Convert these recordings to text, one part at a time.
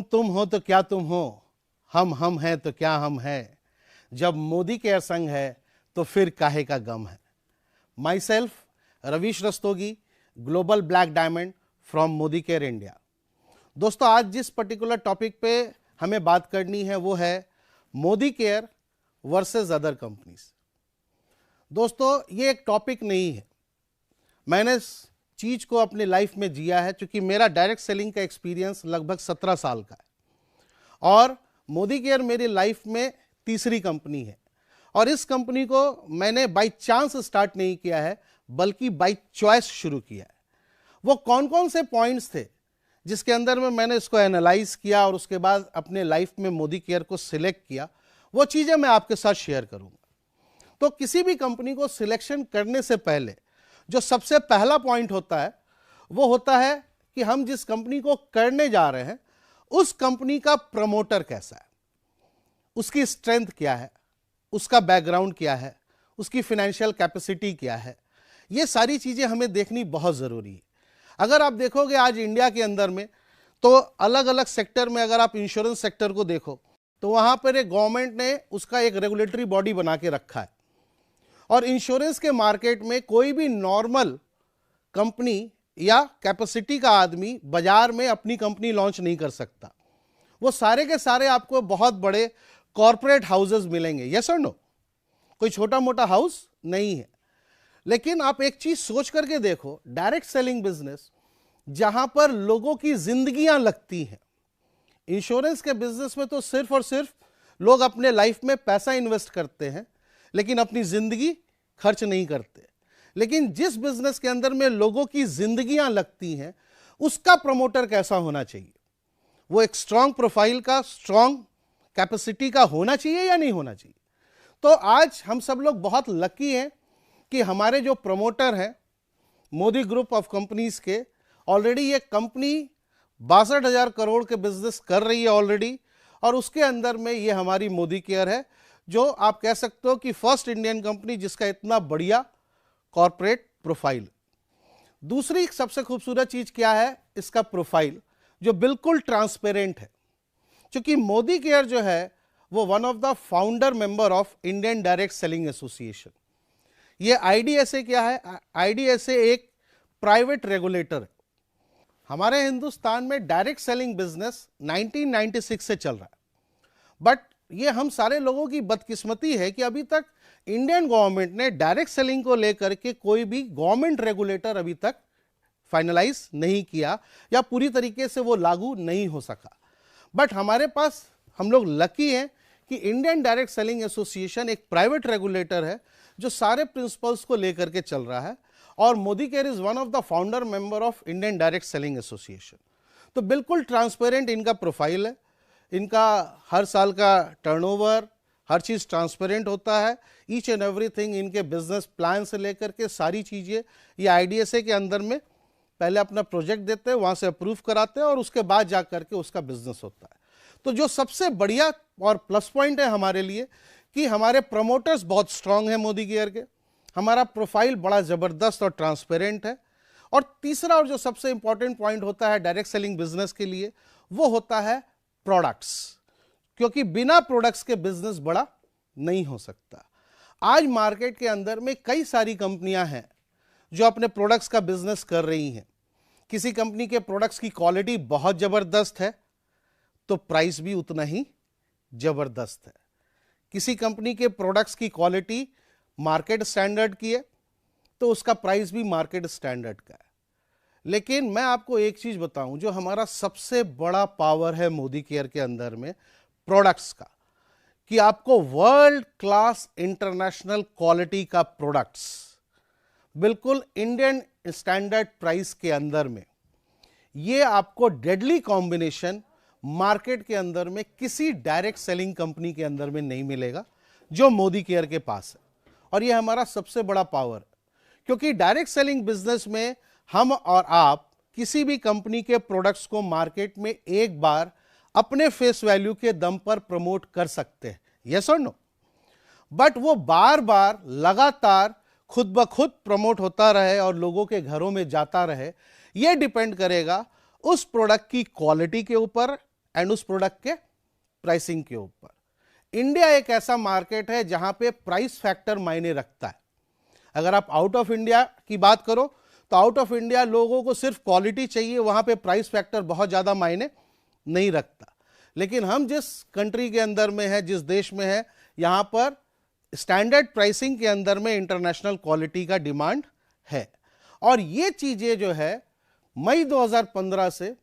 तुम हो तो क्या तुम हो, हम हैं तो क्या हम हैं, जब मोदी केयर संग है तो फिर काहे का गम है। My self Ravish Rastogi, global black diamond from Modi care India. दोस्तों, आज जिस पर्टिकुलर टॉपिक पे हमें बात करनी है वो है Modi care versus other companies. दोस्तों, ये एक टॉपिक नहीं है, मैंने इस चीज को अपनी लाइफ में जिया है, क्योंकि मेरा डायरेक्ट सेलिंग का एक्सपीरियंस लगभग 17 साल का है और मोदी केयर मेरी लाइफ में तीसरी कंपनी है। और इस कंपनी को मैंने बाय चांस स्टार्ट नहीं किया है, बल्कि बाय चॉइस शुरू किया है। वो कौन कौन से पॉइंट्स थे जिसके अंदर में मैंने इसको एनालाइज किया और उसके बाद अपने लाइफ में मोदी केयर को सिलेक्ट किया, वो चीज़ें मैं आपके साथ शेयर करूंगा। तो किसी भी कंपनी को सिलेक्शन करने से पहले जो सबसे पहला पॉइंट होता है वो होता है कि हम जिस कंपनी को करने जा रहे हैं उस कंपनी का प्रमोटर कैसा है, उसकी स्ट्रेंथ क्या है, उसका बैकग्राउंड क्या है, उसकी फाइनेंशियल कैपेसिटी क्या है। ये सारी चीज़ें हमें देखनी बहुत ज़रूरी है। अगर आप देखोगे आज इंडिया के अंदर में, तो अलग अलग सेक्टर में अगर आप इंश्योरेंस सेक्टर को देखो तो वहाँ पर एक गवर्नमेंट ने उसका एक रेगुलेटरी बॉडी बना के रखा है और इंश्योरेंस के मार्केट में कोई भी नॉर्मल कंपनी या कैपेसिटी का आदमी बाजार में अपनी कंपनी लॉन्च नहीं कर सकता। वो सारे के सारे आपको बहुत बड़े कॉरपोरेट हाउसेस मिलेंगे, यस और नो, कोई छोटा मोटा हाउस नहीं है। लेकिन आप एक चीज सोच करके देखो, डायरेक्ट सेलिंग बिजनेस जहां पर लोगों की जिंदगियां लगती हैं। इंश्योरेंस के बिजनेस में तो सिर्फ और सिर्फ लोग अपने लाइफ में पैसा इन्वेस्ट करते हैं लेकिन अपनी जिंदगी खर्च नहीं करते। लेकिन जिस बिजनेस के अंदर में लोगों की जिंदगियां लगती हैं उसका प्रमोटर कैसा होना चाहिए, वो एक स्ट्रांग प्रोफाइल का, स्ट्रांग कैपेसिटी का होना चाहिए या नहीं होना चाहिए। तो आज हम सब लोग बहुत लकी हैं कि हमारे जो प्रमोटर हैं मोदी ग्रुप ऑफ कंपनीज के, ऑलरेडी ये कंपनी 62,000 करोड़ के बिजनेस कर रही है ऑलरेडी, और उसके अंदर में ये हमारी मोदी केयर है, जो आप कह सकते हो कि फर्स्ट इंडियन कंपनी जिसका इतना बढ़िया कॉर्पोरेट प्रोफाइल। दूसरी सबसे खूबसूरत चीज क्या है, इसका प्रोफाइल जो बिल्कुल ट्रांसपेरेंट है। क्योंकि मोदी केयर जो है वो one of the founder member of Indian direct selling association. ये आईडीएसए क्या है, आईडीएसए एक प्राइवेट रेगुलेटर है। हमारे हिंदुस्तान में डायरेक्ट सेलिंग बिजनेस 1996 से चल रहा है, बट ये हम सारे लोगों की बदकिस्मती है कि अभी तक इंडियन गवर्नमेंट ने डायरेक्ट सेलिंग को लेकर के कोई भी गवर्नमेंट रेगुलेटर अभी तक फाइनलाइज नहीं किया या पूरी तरीके से वो लागू नहीं हो सका। बट हमारे पास, हम लोग लकी हैं कि इंडियन डायरेक्ट सेलिंग एसोसिएशन एक प्राइवेट रेगुलेटर है जो सारे प्रिंसिपल्स को लेकर के चल रहा है, और Modi care is one of the founder member of Indian direct selling association. तो बिल्कुल ट्रांसपेरेंट इनका प्रोफाइल है, इनका हर साल का टर्नओवर, हर चीज़ ट्रांसपेरेंट होता है। ईच एंड एवरीथिंग, इनके बिजनेस प्लान से लेकर के सारी चीज़ें ये आईडीएसए के अंदर में पहले अपना प्रोजेक्ट देते हैं, वहाँ से अप्रूव कराते हैं और उसके बाद जा करके उसका बिजनेस होता है। तो जो सबसे बढ़िया और प्लस पॉइंट है हमारे लिए कि हमारे प्रमोटर्स बहुत स्ट्रांग हैं मोदी केयर के, हमारा प्रोफाइल बड़ा ज़बरदस्त और ट्रांसपेरेंट है। और तीसरा और जो सबसे इंपॉर्टेंट पॉइंट होता है डायरेक्ट सेलिंग बिजनेस के लिए, वो होता है प्रोडक्ट्स, क्योंकि बिना प्रोडक्ट्स के बिजनेस बड़ा नहीं हो सकता। आज मार्केट के अंदर में कई सारी कंपनियां हैं जो अपने प्रोडक्ट्स का बिजनेस कर रही हैं। किसी कंपनी के प्रोडक्ट्स की क्वालिटी बहुत ज़बरदस्त है तो प्राइस भी उतना ही ज़बरदस्त है। किसी कंपनी के प्रोडक्ट्स की क्वालिटी मार्केट स्टैंडर्ड की है तो उसका प्राइस भी मार्केट स्टैंडर्ड का है। लेकिन मैं आपको एक चीज़ बताऊं, जो हमारा सबसे बड़ा पावर है मोदी केयर के अंदर में प्रोडक्ट्स का, कि आपको वर्ल्ड क्लास इंटरनेशनल क्वालिटी का प्रोडक्ट्स बिल्कुल इंडियन स्टैंडर्ड प्राइस के अंदर में, ये आपको डेडली कॉम्बिनेशन मार्केट के अंदर में किसी डायरेक्ट सेलिंग कंपनी के अंदर में नहीं मिलेगा जो मोदी केयर के पास है। और ये हमारा सबसे बड़ा पावर है, क्योंकि डायरेक्ट सेलिंग बिजनेस में हम और आप किसी भी कंपनी के प्रोडक्ट्स को मार्केट में एक बार अपने फेस वैल्यू के दम पर प्रमोट कर सकते हैं, यस और नो। बट वो बार बार लगातार खुद ब खुद प्रमोट होता रहे और लोगों के घरों में जाता रहे, ये डिपेंड करेगा उस प्रोडक्ट की क्वालिटी के ऊपर एंड उस प्रोडक्ट के प्राइसिंग के ऊपर। इंडिया एक ऐसा मार्केट है जहां पे प्राइस फैक्टर मायने रखता है। अगर आप आउट ऑफ इंडिया की बात करो तो आउट ऑफ इंडिया लोगों को सिर्फ क्वालिटी चाहिए, वहां पे प्राइस फैक्टर बहुत ज़्यादा मायने नहीं रखता। लेकिन हम जिस कंट्री के अंदर में है, जिस देश में है, यहाँ पर स्टैंडर्ड प्राइसिंग के अंदर में इंटरनेशनल क्वालिटी का डिमांड है। और ये चीज़ें जो है मई 2015 से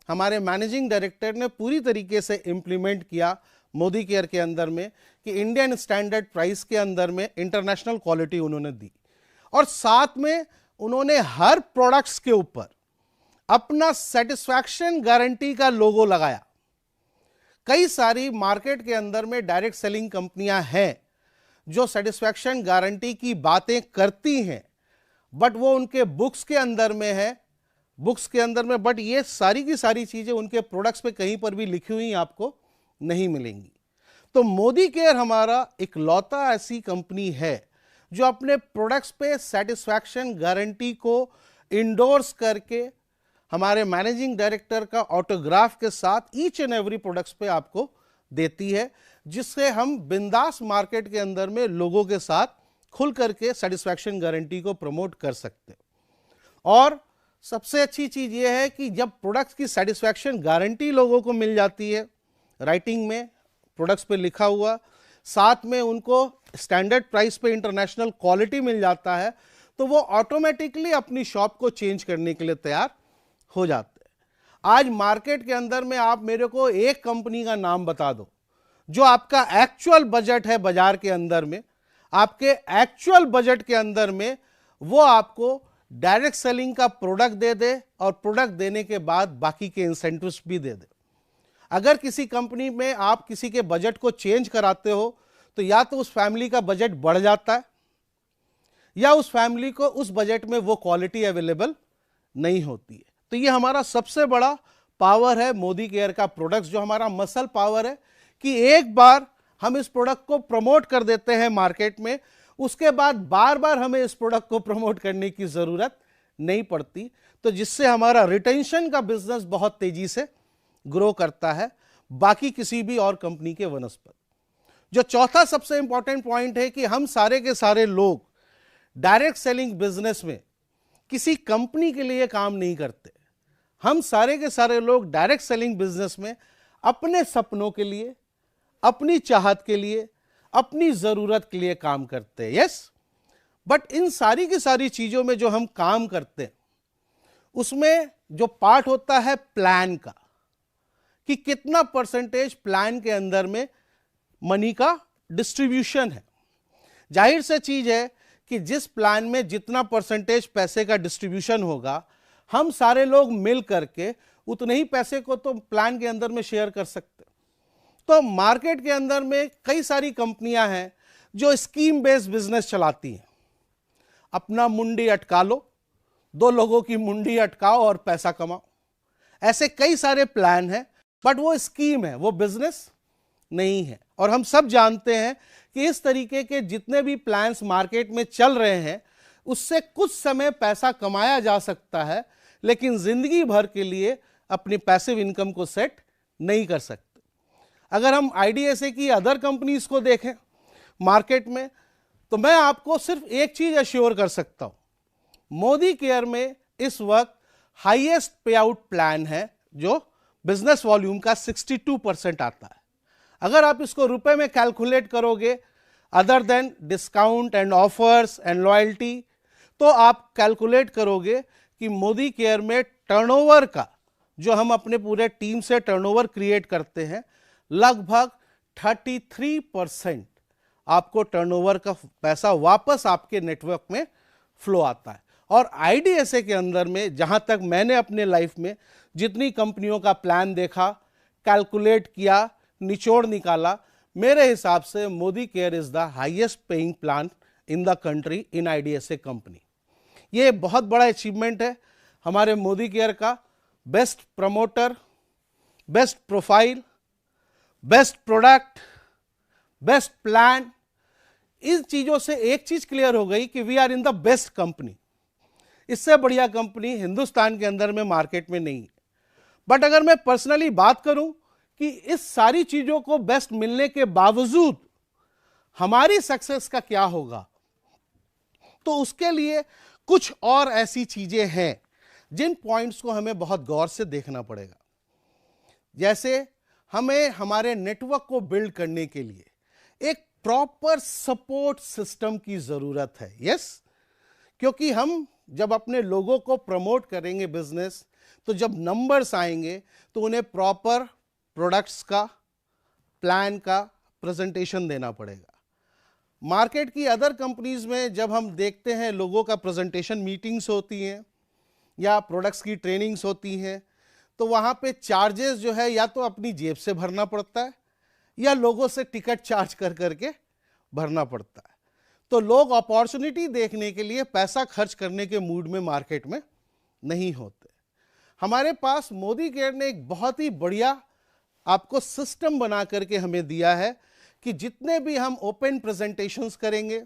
हमारे मैनेजिंग डायरेक्टर ने पूरी तरीके से इम्प्लीमेंट किया मोदी केयर के अंदर में कि इंडियन स्टैंडर्ड प्राइस के अंदर में इंटरनेशनल क्वालिटी उन्होंने दी। और साथ में उन्होंने हर प्रोडक्ट्स के ऊपर अपना सेटिस्फैक्शन गारंटी का लोगो लगाया। कई सारी मार्केट के अंदर में डायरेक्ट सेलिंग कंपनियां हैं जो सेटिस्फैक्शन गारंटी की बातें करती हैं, बट वो उनके बुक्स के अंदर में है, बट ये सारी की सारी चीजें उनके प्रोडक्ट्स पे कहीं पर भी लिखी हुई आपको नहीं मिलेंगी। तो मोदी केयर हमारा इकलौता ऐसी कंपनी है जो अपने प्रोडक्ट्स पे सेटिस्फैक्शन गारंटी को इंडोर्स करके हमारे मैनेजिंग डायरेक्टर का ऑटोग्राफ के साथ ईच एंड एवरी प्रोडक्ट्स पे आपको देती है, जिससे हम बिंदास मार्केट के अंदर में लोगों के साथ खुल करके सेटिस्फैक्शन गारंटी को प्रमोट कर सकते हैं। और सबसे अच्छी चीज यह है कि जब प्रोडक्ट्स की सेटिस्फैक्शन गारंटी लोगों को मिल जाती है, राइटिंग में प्रोडक्ट्स पे लिखा हुआ, साथ में उनको स्टैंडर्ड प्राइस पे इंटरनेशनल क्वालिटी मिल जाता है, तो वो ऑटोमेटिकली अपनी शॉप को चेंज करने के लिए तैयार हो जाते हैं। आज मार्केट के अंदर में आप मेरे को एक कंपनी का नाम बता दो जो आपका एक्चुअल बजट है बाजार के अंदर में, आपके एक्चुअल बजट के अंदर में वो आपको डायरेक्ट सेलिंग का प्रोडक्ट दे दे और प्रोडक्ट देने के बाद बाकी के इंसेंटिव्स भी दे दे। अगर किसी कंपनी में आप किसी के बजट को चेंज कराते हो तो या तो उस फैमिली का बजट बढ़ जाता है या उस फैमिली को उस बजट में वो क्वालिटी अवेलेबल नहीं होती है। तो ये हमारा सबसे बड़ा पावर है मोदी केयर का प्रोडक्ट्स, जो हमारा मसल पावर है कि एक बार हम इस प्रोडक्ट को प्रमोट कर देते हैं मार्केट में, उसके बाद बार बार हमें इस प्रोडक्ट को प्रमोट करने की जरूरत नहीं पड़ती, तो जिससे हमारा रिटेंशन का बिजनेस बहुत तेजी से ग्रो करता है बाकी किसी भी और कंपनी के वनस्पत। जो चौथा सबसे इंपॉर्टेंट पॉइंट है कि हम सारे के सारे लोग डायरेक्ट सेलिंग बिजनेस में किसी कंपनी के लिए काम नहीं करते। हम सारे के सारे लोग डायरेक्ट सेलिंग बिजनेस में अपने सपनों के लिए, अपनी चाहत के लिए, अपनी जरूरत के लिए काम करते हैं। यस, बट इन सारी की सारी चीजों में जो हम काम करते हैं उसमें जो पार्ट होता है प्लान का, कि कितना परसेंटेज प्लान के अंदर में मनी का डिस्ट्रीब्यूशन है। जाहिर से चीज है कि जिस प्लान में जितना परसेंटेज पैसे का डिस्ट्रीब्यूशन होगा, हम सारे लोग मिल करके उतने ही पैसे को तो प्लान के अंदर में शेयर कर सकते। तो मार्केट के अंदर में कई सारी कंपनियां हैं जो स्कीम बेस्ड बिजनेस चलाती हैं। अपना मुंडी अटका लो, दो लोगों की मुंडी अटकाओ और पैसा कमाओ। ऐसे कई सारे प्लान हैं, बट वो स्कीम है, वो बिजनेस नहीं है। और हम सब जानते हैं कि इस तरीके के जितने भी प्लान्स मार्केट में चल रहे हैं उससे कुछ समय पैसा कमाया जा सकता है, लेकिन जिंदगी भर के लिए अपनी पैसिव इनकम को सेट नहीं कर सकते। अगर हम आईडीएसए की अदर कंपनीज को देखें मार्केट में, तो मैं आपको सिर्फ एक चीज अश्योर कर सकता हूं, मोदी केयर में इस वक्त हाईएस्ट पे आउट प्लान है जो बिजनेस वॉल्यूम का 62% आता है। अगर आप इसको रुपए में कैलकुलेट करोगे other than discount and offers and loyalty, तो आप कैलकुलेट करोगे कि मोदी केयर में टर्नओवर का, जो हम अपने पूरे टीम से टर्नओवर क्रिएट करते हैं, लगभग 33% आपको टर्नओवर का पैसा वापस आपके नेटवर्क में फ्लो आता है। और आईडीएसए के अंदर में जहां तक मैंने अपने लाइफ में जितनी कंपनियों का प्लान देखा, कैलकुलेट किया, निचोड़ निकाला, मेरे हिसाब से Modi care is the highest paying plan in the country in IDSA company. ये बहुत बड़ा अचीवमेंट है हमारे मोदी केयर का। Best promoter, best profile, best product, best plan, इन चीजों से एक चीज क्लियर हो गई कि we are in the best company. इससे बढ़िया कंपनी हिंदुस्तान के अंदर में मार्केट में नहीं है। बट अगर मैं पर्सनली बात करूं कि इस सारी चीजों को बेस्ट मिलने के बावजूद हमारी सक्सेस का क्या होगा। तो उसके लिए कुछ और ऐसी चीजें हैं जिन पॉइंट्स को हमें बहुत गौर से देखना पड़ेगा। जैसे हमें हमारे नेटवर्क को बिल्ड करने के लिए एक प्रॉपर सपोर्ट सिस्टम की जरूरत है। यस, क्योंकि हम जब अपने लोगों को प्रमोट करेंगे बिजनेस, तो जब नंबर्स आएंगे तो उन्हें प्रॉपर प्रोडक्ट्स का, प्लान का प्रेजेंटेशन देना पड़ेगा। मार्केट की अदर कंपनीज में जब हम देखते हैं लोगों का प्रेजेंटेशन मीटिंग्स होती हैं या प्रोडक्ट्स की ट्रेनिंग्स होती हैं, तो वहाँ पे चार्जेस जो है या तो अपनी जेब से भरना पड़ता है या लोगों से टिकट चार्ज कर करके भरना पड़ता है। तो लोग अपॉर्चुनिटी देखने के लिए पैसा खर्च करने के मूड में मार्केट में नहीं होते। हमारे पास मोदी केयर ने एक बहुत ही बढ़िया आपको सिस्टम बना करके हमें दिया है कि जितने भी हम ओपन प्रेजेंटेशंस करेंगे,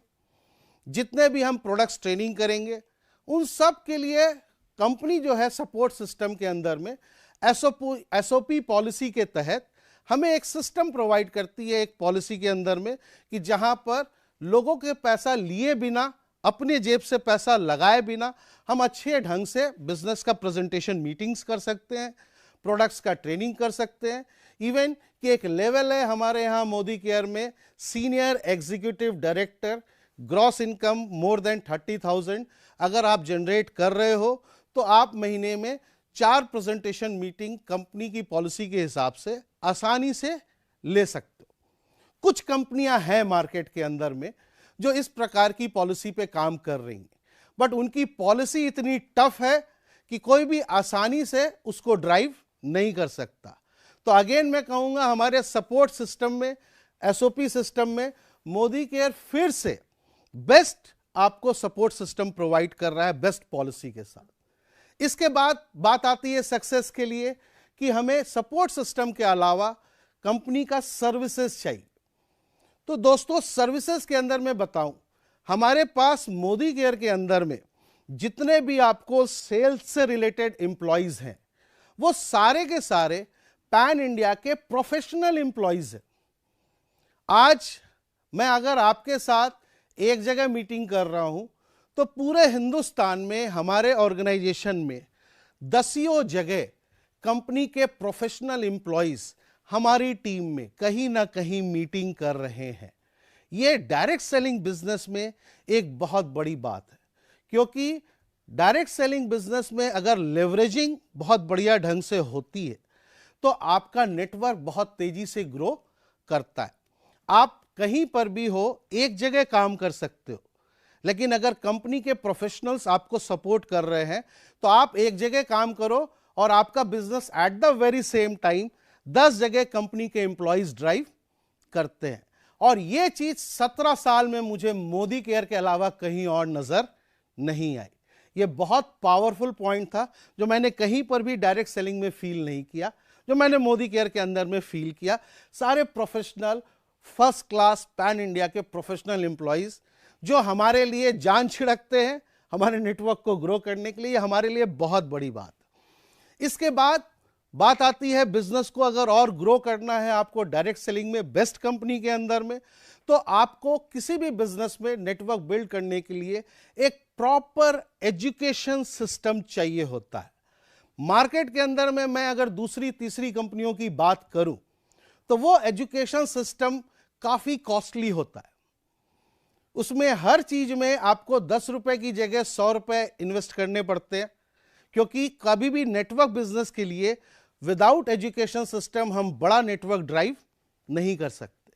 जितने भी हम प्रोडक्ट्स ट्रेनिंग करेंगे, उन सब के लिए कंपनी जो है सपोर्ट सिस्टम के अंदर में एसओपी पॉलिसी के तहत हमें एक सिस्टम प्रोवाइड करती है, एक पॉलिसी के अंदर में, कि जहां पर लोगों के पैसा लिए बिना, अपने जेब से पैसा लगाए बिना हम अच्छे ढंग से बिजनेस का प्रेजेंटेशन मीटिंग्स कर सकते हैं, प्रोडक्ट्स का ट्रेनिंग कर सकते हैं। इवन कि एक लेवल है हमारे यहाँ मोदी केयर में, senior executive director, gross income more than 30,000 अगर आप जनरेट कर रहे हो तो आप महीने में 4 प्रेजेंटेशन मीटिंग कंपनी की पॉलिसी के हिसाब से आसानी से ले सकते हो। कुछ कंपनियां हैं मार्केट के अंदर में जो इस प्रकार की पॉलिसी पे काम कर रही हैं, बट उनकी पॉलिसी इतनी टफ है कि कोई भी आसानी से उसको ड्राइव नहीं कर सकता। तो अगेन मैं कहूंगा हमारे सपोर्ट सिस्टम में, एसओपी सिस्टम में मोदी केयर फिर से बेस्ट आपको सपोर्ट सिस्टम प्रोवाइड कर रहा है बेस्ट पॉलिसी के साथ। इसके बाद बात आती है सक्सेस के लिए कि हमें सपोर्ट सिस्टम के अलावा कंपनी का सर्विसेज चाहिए। तो दोस्तों, सर्विसेज के अंदर मैं बताऊं, हमारे पास मोदी केयर के अंदर में जितने भी आपको सेल्स से रिलेटेड एम्प्लॉइज हैं, वो सारे के सारे पैन इंडिया के प्रोफेशनल एम्प्लॉइज हैं। आज मैं अगर आपके साथ एक जगह मीटिंग कर रहा हूं तो पूरे हिंदुस्तान में हमारे ऑर्गेनाइजेशन में 10 जगह कंपनी के प्रोफेशनल एम्प्लॉइज हमारी टीम में कहीं ना कहीं मीटिंग कर रहे हैं। ये डायरेक्ट सेलिंग बिजनेस में एक बहुत बड़ी बात है, क्योंकि डायरेक्ट सेलिंग बिजनेस में अगर लेवरेजिंग बहुत बढ़िया ढंग से होती है तो आपका नेटवर्क बहुत तेजी से ग्रो करता है। आप कहीं पर भी हो, एक जगह काम कर सकते हो, लेकिन अगर कंपनी के प्रोफेशनल्स आपको सपोर्ट कर रहे हैं तो आप एक जगह काम करो और आपका business at the very same time 10 जगह कंपनी के एम्प्लॉइज ड्राइव करते हैं। और ये चीज 17 साल में मुझे मोदी केयर के अलावा कहीं और नजर नहीं आई। ये बहुत पावरफुल पॉइंट था जो मैंने कहीं पर भी डायरेक्ट सेलिंग में फील नहीं किया, जो मैंने मोदी केयर के अंदर में फील किया। सारे professional, first class pan India के प्रोफेशनल एम्प्लॉइज जो हमारे लिए जान छिड़कते हैं हमारे नेटवर्क को ग्रो करने के लिए, हमारे लिए बहुत बड़ी बात। इसके बाद बात आती है बिजनेस को अगर और ग्रो करना है आपको डायरेक्ट सेलिंग में बेस्ट कंपनी के अंदर में, तो आपको किसी भी बिजनेस में नेटवर्क बिल्ड करने के लिए एक प्रॉपर एजुकेशन सिस्टम चाहिए होता है। मार्केट के अंदर में मैं अगर दूसरी तीसरी कंपनियों की बात करूं तो वो एजुकेशन सिस्टम काफी कॉस्टली होता है। उसमें हर चीज में आपको 10 रुपए की जगह 100 रुपए इन्वेस्ट करने पड़ते हैं, क्योंकि कभी भी नेटवर्क बिजनेस के लिए विदाउट एजुकेशन सिस्टम हम बड़ा नेटवर्क ड्राइव नहीं कर सकते।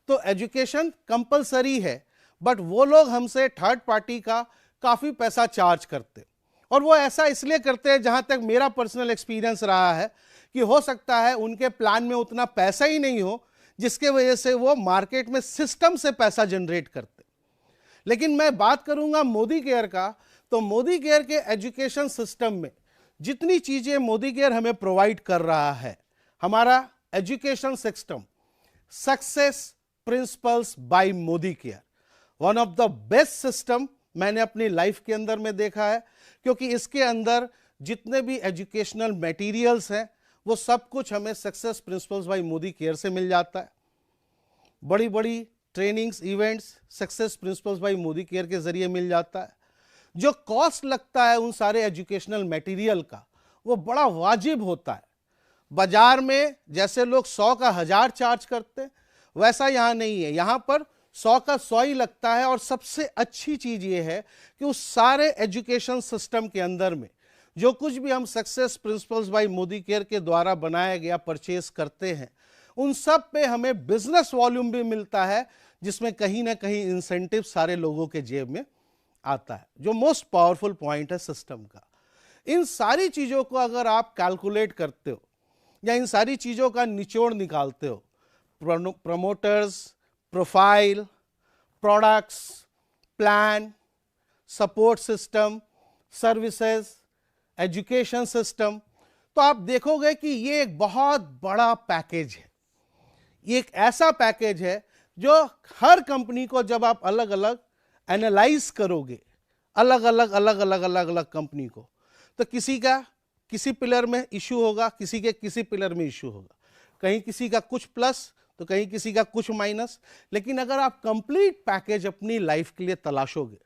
तो एजुकेशन कंपलसरी है, बट वो लोग हमसे थर्ड पार्टी का काफी पैसा चार्ज करते, और वो ऐसा इसलिए करते हैं, जहां तक मेरा पर्सनल एक्सपीरियंस रहा है, कि हो सकता है उनके प्लान में उतना पैसा ही नहीं हो जिसके वजह से वो मार्केट में सिस्टम से पैसा जनरेट करते। लेकिन मैं बात करूंगा मोदी केयर का, तो मोदी केयर के एजुकेशन सिस्टम में जितनी चीजें मोदी केयर हमें प्रोवाइड कर रहा है, हमारा education system success principles by Modicare, one of the best system मैंने अपनी लाइफ के अंदर में देखा है, क्योंकि इसके अंदर जितने भी एजुकेशनल मटेरियल्स हैं वो सब कुछ हमें success principles by Modicare से मिल जाता है। बड़ी बड़ी trainings, events success principles by Modicare के जरिए मिल जाता है। जो कॉस्ट लगता है उन सारे एजुकेशनल मटेरियल का, वो बड़ा वाजिब होता है। बाजार में जैसे लोग 100 का 1000 चार्ज करते हैं, वैसा यहाँ नहीं है। यहाँ पर 100 का 100 ही लगता है। और सबसे अच्छी चीज ये है कि उस सारे एजुकेशन सिस्टम के अंदर में जो कुछ भी हम success principles by Modicare के द्वारा बनाया गया परचेस करते हैं, उन सब पे हमें बिजनेस वॉल्यूम भी मिलता है, जिसमें कहीं ना कहीं इंसेंटिव सारे लोगों के जेब में आता है, जो मोस्ट पावरफुल पॉइंट है सिस्टम का। इन सारी चीजों को अगर आप कैलकुलेट करते हो या इन सारी चीजों का निचोड़ निकालते हो, promoters, profile, products, plan, support system, services, education system, तो आप देखोगे कि ये एक बहुत बड़ा पैकेज है। ये एक ऐसा पैकेज है जो हर कंपनी को जब आप अलग अलग एनालाइज करोगे, अलग अलग कंपनी को, तो किसी का किसी पिलर में इशू होगा, किसी के किसी पिलर में इशू होगा, कहीं किसी का कुछ प्लस तो कहीं किसी का कुछ माइनस। लेकिन अगर आप कंप्लीट पैकेज अपनी लाइफ के लिए तलाशोगे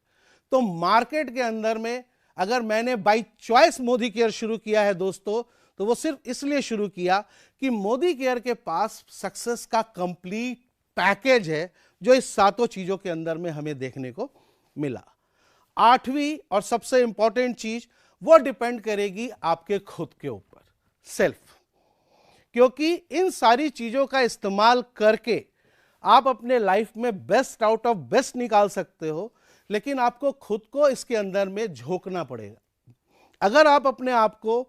तो मार्केट के अंदर में, अगर मैंने बाय चॉइस मोदी केयर शुरू किया है दोस्तों, तो वो सिर्फ इसलिए शुरू किया कि मोदी केयर के पास सक्सेस का कंप्लीट पैकेज है, जो इस सातों चीजों के अंदर में हमें देखने को मिला। आठवीं और सबसे इंपॉर्टेंट चीज वो डिपेंड करेगी आपके खुद के ऊपर, सेल्फ। क्योंकि इन सारी चीजों का इस्तेमाल करके आप अपने लाइफ में बेस्ट आउट ऑफ बेस्ट निकाल सकते हो, लेकिन आपको खुद को इसके अंदर में झोंकना पड़ेगा। अगर आप अपने आप को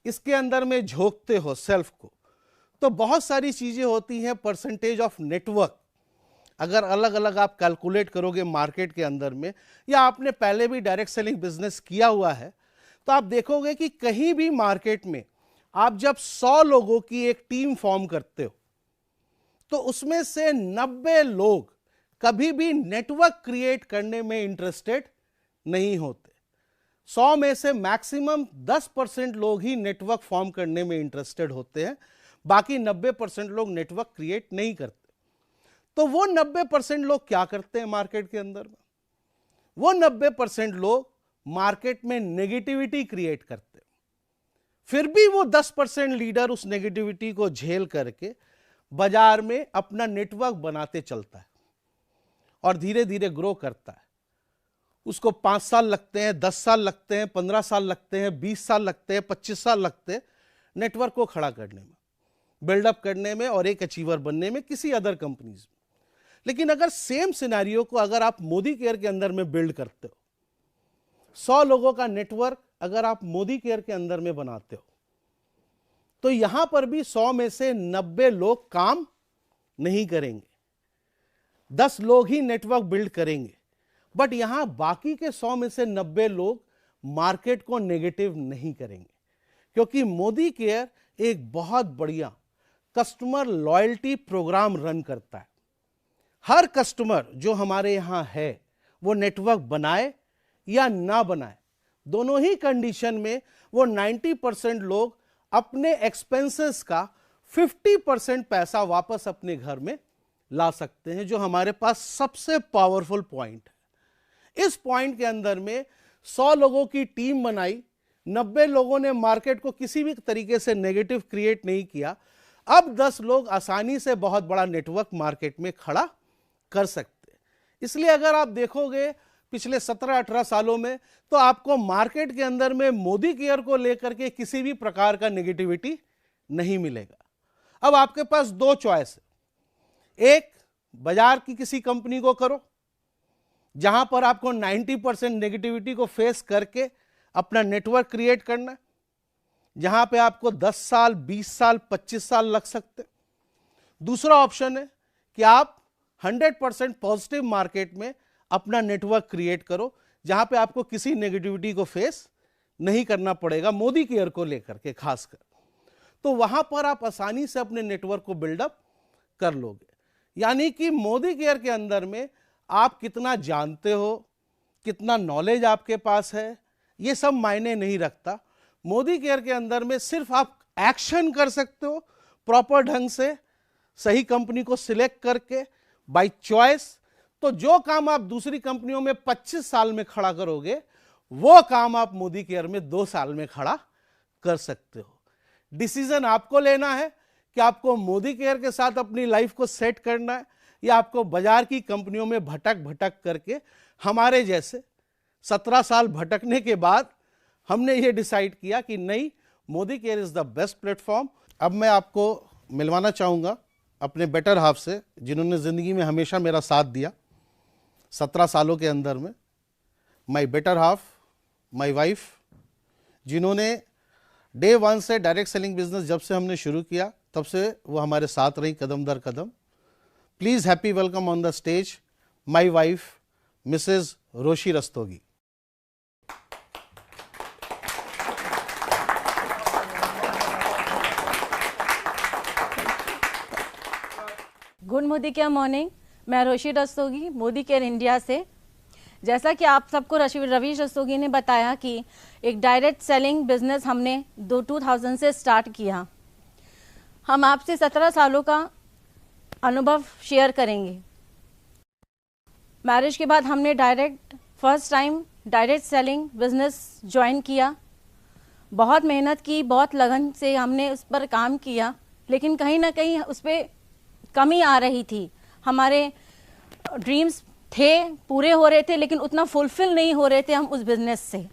इसके अंदर में झोंकते हो, सेल्फ को, तो बहुत सारी चीजें होती हैं। परसेंटेज ऑफ नेटवर्क अगर अलग अलग आप कैलकुलेट करोगे मार्केट के अंदर में, या आपने पहले भी डायरेक्ट सेलिंग बिजनेस किया हुआ है, तो आप देखोगे कि कहीं भी मार्केट में आप जब 100 लोगों की एक टीम फॉर्म करते हो, तो उसमें से 90 लोग कभी भी नेटवर्क क्रिएट करने में इंटरेस्टेड नहीं होते। 100 में से मैक्सिमम 10% लोग ही नेटवर्क फॉर्म करने में इंटरेस्टेड होते हैं, बाकी 90% लोग नेटवर्क क्रिएट नहीं करते। तो वो 90% लोग क्या करते हैं मार्केट के अंदर में? वो 90% लोग मार्केट में नेगेटिविटी क्रिएट करते हैं। फिर भी वो 10% लीडर उस नेगेटिविटी को झेल करके बाजार में अपना नेटवर्क बनाते चलता है और धीरे धीरे ग्रो करता है। उसको 5 साल लगते हैं, 10 साल लगते हैं, 15 साल लगते हैं, 20 साल लगते हैं, 25 साल लगते हैं नेटवर्क को खड़ा करने में, बिल्डअप करने में और एक अचीवर बनने में किसी अदर कंपनीज में। लेकिन अगर सेम सिनेरियो को अगर आप मोदी केयर के अंदर में बिल्ड करते हो, 100 लोगों का नेटवर्क अगर आप मोदी केयर के अंदर में बनाते हो, तो यहां पर भी 100 में से 90 लोग काम नहीं करेंगे, 10 लोग ही नेटवर्क बिल्ड करेंगे। बट यहां बाकी के 100 में से 90 लोग मार्केट को नेगेटिव नहीं करेंगे, क्योंकि मोदी केयर एक बहुत बढ़िया कस्टमर लॉयल्टी प्रोग्राम रन करता है। हर कस्टमर जो हमारे यहां है, वो नेटवर्क बनाए या ना बनाए, दोनों ही कंडीशन में वो 90% लोग अपने एक्सपेंसेस का 50% पैसा वापस अपने घर में ला सकते हैं, जो हमारे पास सबसे पावरफुल पॉइंट है। इस पॉइंट के अंदर में 100 लोगों की टीम बनाई, 90 लोगों ने मार्केट को किसी भी तरीके से नेगेटिव क्रिएट नहीं किया। अब 10 लोग आसानी से बहुत बड़ा नेटवर्क मार्केट में खड़ा कर सकते हैं। इसलिए अगर आप देखोगे पिछले 17-18 सालों में, तो आपको मार्केट के अंदर में मोदी केयर को लेकर के किसी भी प्रकार का नेगेटिविटी नहीं मिलेगा। अब आपके पास 2 चॉइस है। एक, बाजार की किसी कंपनी को करो जहां पर आपको 90% नेगेटिविटी को फेस करके अपना नेटवर्क क्रिएट करना है, जहां पे आपको 10 साल, 20 साल, 25 साल लग सकते। दूसरा ऑप्शन है कि आप 100% पॉजिटिव मार्केट में अपना नेटवर्क क्रिएट करो, जहां पे आपको किसी नेगेटिविटी को फेस नहीं करना पड़ेगा, मोदी केयर को लेकर के खासकर। तो वहां पर आप आसानी से अपने नेटवर्क को बिल्डअप कर लोगे। यानी कि मोदी केयर के अंदर में आप कितना जानते हो, कितना नॉलेज आपके पास है, ये सब मायने नहीं रखता। मोदी केयर के अंदर में सिर्फ आप एक्शन कर सकते हो प्रॉपर ढंग से, सही कंपनी को सिलेक्ट करके बाय चॉइस, तो जो काम आप दूसरी कंपनियों में 25 साल में खड़ा करोगे वो काम आप मोदी केयर में 2 साल में खड़ा कर सकते हो। डिसीजन आपको लेना है कि आपको मोदी केयर के साथ अपनी लाइफ को सेट करना है या आपको बाजार की कंपनियों में भटक भटक करके, हमारे जैसे 17 साल भटकने के बाद हमने ये डिसाइड किया कि नहीं, Modi care is the best platform. अब मैं आपको मिलवाना चाहूँगा अपने बेटर हाफ से, जिन्होंने ज़िंदगी में हमेशा मेरा साथ दिया 17 सालों के अंदर में। माई बेटर हाफ, माई वाइफ, जिन्होंने डे 1 से डायरेक्ट सेलिंग बिजनेस जब से हमने शुरू किया तब से वो हमारे साथ रही कदम दर कदम। Please happy welcome on the stage my wife Mrs Roshi Rastogi. Good Modi care morning. मैं रोशी रस्तोगी, मोदी केयर इंडिया से। जैसा कि आप सबको रवीश रस्तोगी ने बताया कि एक डायरेक्ट सेलिंग बिजनेस हमने 2000 से स्टार्ट किया। हम आपसे 17 सालों का अनुभव शेयर करेंगे। मैरिज के बाद हमने first time direct selling business join किया। बहुत मेहनत की, बहुत लगन से हमने उस पर काम किया, लेकिन कहीं ना कहीं उस पर कमी आ रही थी। हमारे ड्रीम्स थे, पूरे हो रहे थे, लेकिन उतना फुलफिल नहीं हो रहे थे हम उस बिज़नेस से।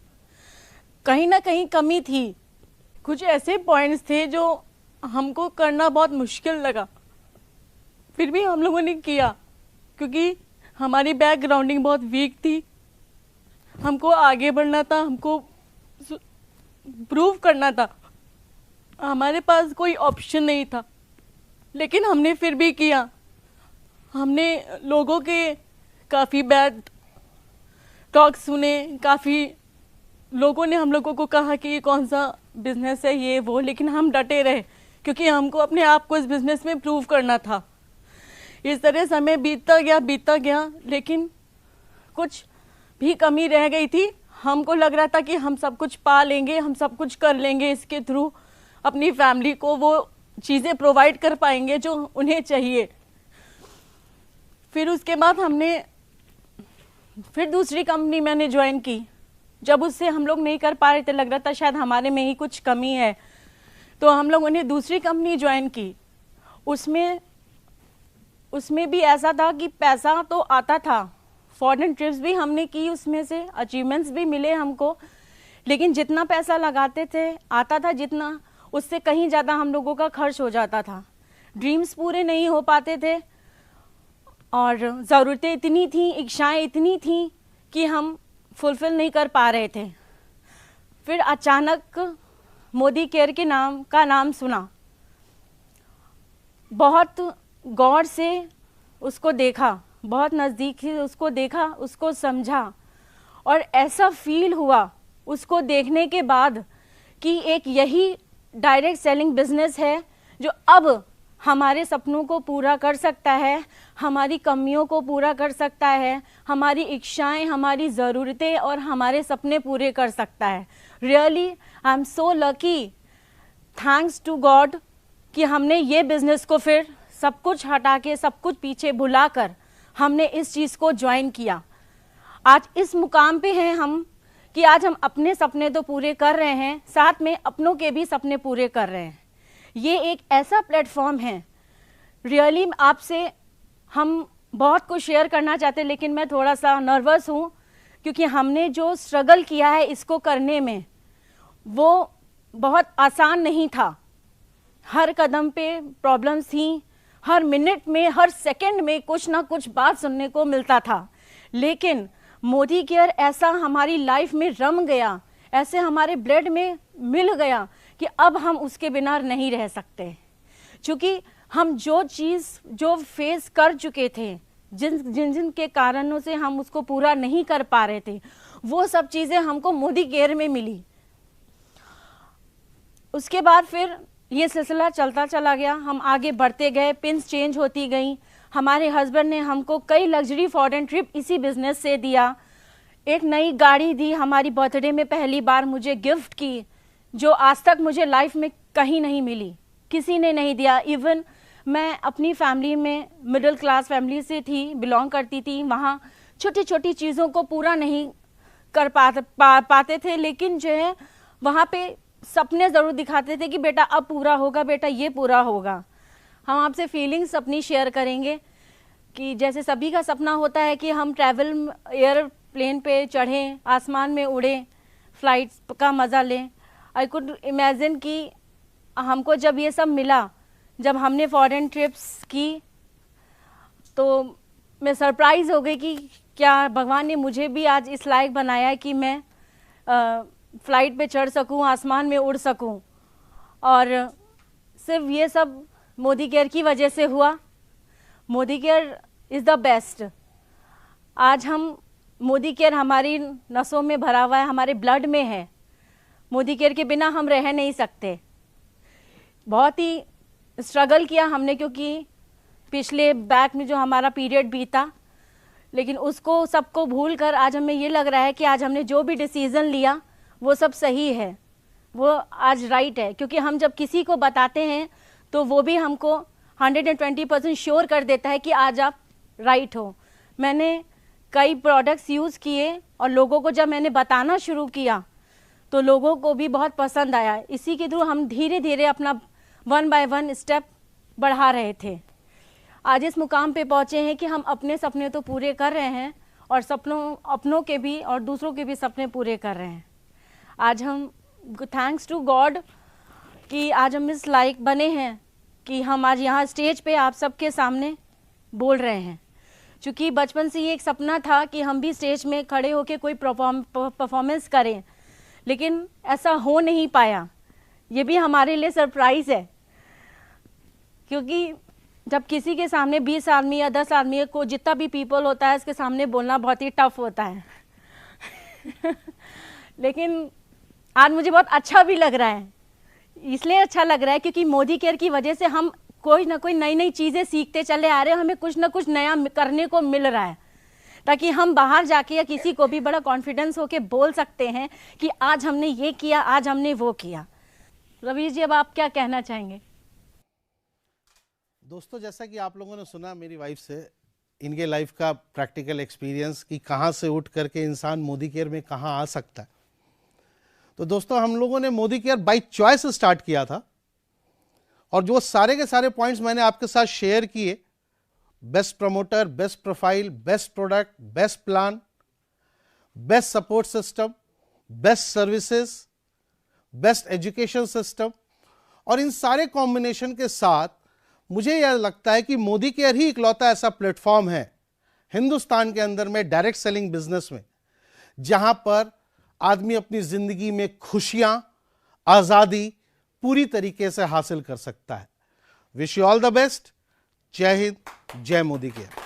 कहीं ना कहीं कमी थी। कुछ ऐसे पॉइंट्स थे जो हमको करना बहुत मुश्किल लगा, फिर भी हम लोगों ने किया, क्योंकि हमारी बैकग्राउंडिंग बहुत वीक थी। हमको आगे बढ़ना था, हमको प्रूव करना था। हमारे पास कोई ऑप्शन नहीं था, लेकिन हमने फिर भी किया। हमने लोगों के काफ़ी बैड टॉक सुने, काफ़ी लोगों ने हम लोगों को कहा कि ये कौन सा बिजनेस है, ये वो, लेकिन हम डटे रहे क्योंकि हमको अपने आप को इस बिजनेस में प्रूव करना था। इस तरह समय बीतता गया, लेकिन कुछ भी कमी रह गई थी। हमको लग रहा था कि हम सब कुछ पा लेंगे, हम सब कुछ कर लेंगे, इसके थ्रू अपनी फैमिली को वो चीज़ें प्रोवाइड कर पाएंगे जो उन्हें चाहिए। फिर उसके बाद हमने फिर दूसरी कंपनी मैंने ज्वाइन की। जब उससे हम लोग नहीं कर पा रहे थे, लग रहा था शायद हमारे में ही कुछ कमी है, तो हम लोगों ने दूसरी कंपनी ज्वाइन की। उसमें भी ऐसा था कि पैसा तो आता था, फॉरेन ट्रिप्स भी हमने की, उसमें से अचीवमेंट्स भी मिले हमको, लेकिन जितना पैसा लगाते थे, आता था जितना, उससे कहीं ज़्यादा हम लोगों का खर्च हो जाता था। ड्रीम्स पूरे नहीं हो पाते थे और ज़रूरतें इतनी थी, इच्छाएं इतनी थी कि हम फुलफ़िल नहीं कर पा रहे थे। फिर अचानक मोदी केयर के नाम सुना। बहुत गौर से उसको देखा, बहुत नज़दीक से उसको देखा, उसको समझा, और ऐसा फील हुआ उसको देखने के बाद कि एक यही डायरेक्ट सेलिंग बिजनेस है जो अब हमारे सपनों को पूरा कर सकता है, हमारी कमियों को पूरा कर सकता है, हमारी इच्छाएं, हमारी ज़रूरतें और हमारे सपने पूरे कर सकता है। Really I am so lucky, thanks to God, कि हमने ये बिज़नेस को फिर सब कुछ हटा के, सब कुछ पीछे भुलाकर हमने इस चीज़ को ज्वाइन किया। आज इस मुकाम पे हैं हम कि आज हम अपने सपने तो पूरे कर रहे हैं, साथ में अपनों के भी सपने पूरे कर रहे हैं। ये एक ऐसा प्लेटफॉर्म है, रियली आपसे हम बहुत कुछ शेयर करना चाहते हैं, लेकिन मैं थोड़ा सा नर्वस हूँ, क्योंकि हमने जो स्ट्रगल किया है इसको करने में, वो बहुत आसान नहीं था। हर कदम पे प्रॉब्लम्स थी, हर मिनट में, हर सेकंड में कुछ ना कुछ बात सुनने को मिलता था, लेकिन मोदी केयर ऐसा हमारी लाइफ में रम गया, ऐसे हमारे ब्लड में मिल गया कि अब हम उसके बिना नहीं रह सकते। क्योंकि हम जो चीज़ जो फेस कर चुके थे, जिन के कारणों से हम उसको पूरा नहीं कर पा रहे थे, वो सब चीज़ें हमको मोदी केयर में मिली। उसके बाद फिर ये सिलसिला चलता चला गया, हम आगे बढ़ते गए, पिन्स चेंज होती गई। हमारे हस्बैंड ने हमको कई लग्जरी फॉरेन ट्रिप इसी बिजनेस से दिया। एक नई गाड़ी दी, हमारी बर्थडे में पहली बार मुझे गिफ्ट की, जो आज तक मुझे लाइफ में कहीं नहीं मिली, किसी ने नहीं दिया। इवन मैं अपनी फैमिली में मिडिल क्लास फैमिली से थी, बिलोंग करती थी, वहाँ छोटी छोटी चीज़ों को पूरा नहीं कर पाते थे, लेकिन जो है वहाँ पे सपने ज़रूर दिखाते थे कि बेटा अब पूरा होगा, बेटा ये पूरा होगा। हम आपसे फीलिंग्स अपनी शेयर करेंगे कि जैसे सभी का सपना होता है कि हम ट्रैवल एयरप्लेन पे चढ़ें, आसमान में उड़ें, फ्लाइट्स का मज़ा लें। आई कुड इमेजिन कि हमको जब ये सब मिला, जब हमने फॉरेन ट्रिप्स की, तो मैं सरप्राइज़ हो गई कि क्या भगवान ने मुझे भी आज इस लायक बनाया है कि मैं फ़्लाइट पे चढ़ सकूं, आसमान में उड़ सकूं। और सिर्फ ये सब मोदी केयर की वजह से हुआ। Modi care is the best. आज हम मोदी केयर हमारी नसों में भरा हुआ है, हमारे ब्लड में है। मोदी केयर के बिना हम रह नहीं सकते। बहुत ही स्ट्रगल किया हमने, क्योंकि पिछले बैक में जो हमारा पीरियड बीता, लेकिन उसको सबको भूल कर आज हमें ये लग रहा है कि आज हमने जो भी डिसीज़न लिया वो सब सही है, वो आज राइट है। क्योंकि हम जब किसी को बताते हैं तो वो भी हमको 120% श्योर कर देता है कि आज आप राइट हो। मैंने कई प्रोडक्ट्स यूज़ किए और लोगों को जब मैंने बताना शुरू किया तो लोगों को भी बहुत पसंद आया। इसी के थ्रू हम धीरे धीरे अपना 1 बाय 1 स्टेप बढ़ा रहे थे। आज इस मुकाम पे पहुँचे हैं कि हम अपने सपने तो पूरे कर रहे हैं और अपनों के भी और दूसरों के भी सपने पूरे कर रहे हैं। आज हम थैंक्स टू गॉड कि आज हम इस लायक बने हैं कि हम आज यहाँ स्टेज पे आप सबके सामने बोल रहे हैं। क्योंकि बचपन से ये एक सपना था कि हम भी स्टेज में खड़े होकर कोई परफॉर्मेंस करें, लेकिन ऐसा हो नहीं पाया। ये भी हमारे लिए सरप्राइज़ है, क्योंकि जब किसी के सामने 20 आदमी या 10 आदमी को, जितना भी पीपल होता है, इसके सामने बोलना बहुत ही टफ होता है। लेकिन आज मुझे बहुत अच्छा भी लग रहा है। इसलिए अच्छा लग रहा है क्योंकि मोदी केयर की वजह से हम कोई ना कोई नई नई चीज़ें सीखते चले आ रहे हैं। हमें कुछ ना कुछ नया करने को मिल रहा है, ताकि हम बाहर जाके या किसी को भी बड़ा कॉन्फिडेंस होके बोल सकते हैं कि आज हमने ये किया, आज हमने वो किया। रवीश जी, अब आप क्या कहना चाहेंगे? दोस्तों, जैसा कि आप लोगों ने सुना मेरी वाइफ से, इनके लाइफ का प्रैक्टिकल एक्सपीरियंस कि कहाँ से उठ करके इंसान मोदी केयर में कहाँ आ सकता है। तो दोस्तों, हम लोगों ने Modi care by choice start किया था, और जो सारे के सारे पॉइंट्स मैंने आपके साथ शेयर किए, best promoter, best profile, best product, best plan, best support system, best services, best education system, और इन सारे कॉम्बिनेशन के साथ मुझे यह लगता है कि मोदी केयर ही इकलौता ऐसा प्लेटफॉर्म है हिंदुस्तान के अंदर में डायरेक्ट सेलिंग बिजनेस में, जहां पर आदमी अपनी जिंदगी में खुशियां, आजादी पूरी तरीके से हासिल कर सकता है। Wish you all the best. जय हिंद, जय मोदी केयर।